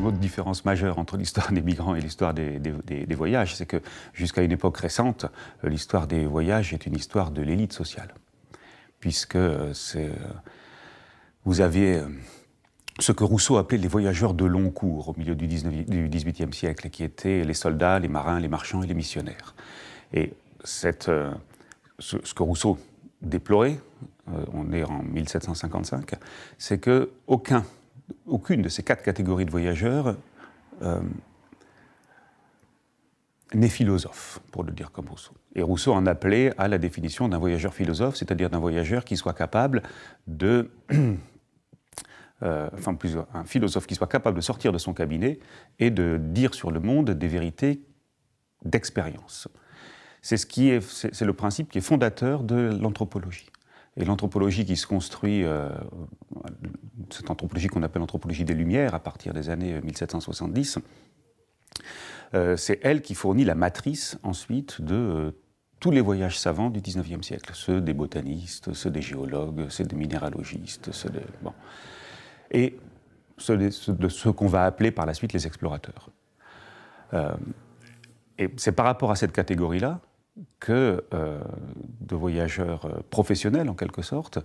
une autre différence majeure entre l'histoire des migrants et l'histoire des voyages, c'est que jusqu'à une époque récente, l'histoire des voyages est une histoire de l'élite sociale. Puisque vous avez ce que Rousseau appelait les voyageurs de long cours au milieu du XVIIIe siècle, qui étaient les soldats, les marins, les marchands et les missionnaires. Et ce que Rousseau déplorait, on est en 1755, c'est qu'aucune de ces quatre catégories de voyageurs n'est philosophe, pour le dire comme Rousseau. Et Rousseau en appelait à la définition d'un voyageur philosophe, c'est-à-dire d'un voyageur qui soit capable de... un philosophe qui soit capable de sortir de son cabinet et de dire sur le monde des vérités d'expérience. C'est le principe qui est fondateur de l'anthropologie. Et l'anthropologie qui se construit, cette anthropologie qu'on appelle l'anthropologie des Lumières à partir des années 1770, c'est elle qui fournit la matrice ensuite de tous les voyages savants du XIXe siècle, ceux des botanistes, ceux des géologues, ceux des minéralogistes, et ceux qu'on va appeler par la suite les explorateurs. Et c'est par rapport à cette catégorie-là que, de voyageurs professionnels en quelque sorte,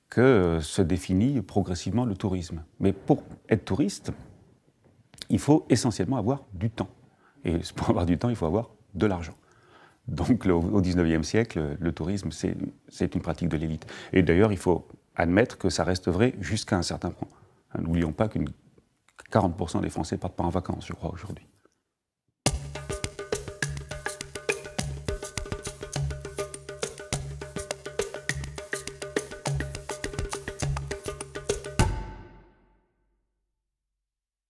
que se définit progressivement le tourisme. Mais pour être touriste, il faut essentiellement avoir du temps. Et pour avoir du temps, il faut avoir de l'argent. Donc au XIXe siècle, le tourisme, c'est une pratique de l'élite. Et d'ailleurs, il faut admettre que ça reste vrai jusqu'à un certain point. N'oublions pas que 40% des Français ne partent pas en vacances, je crois, aujourd'hui.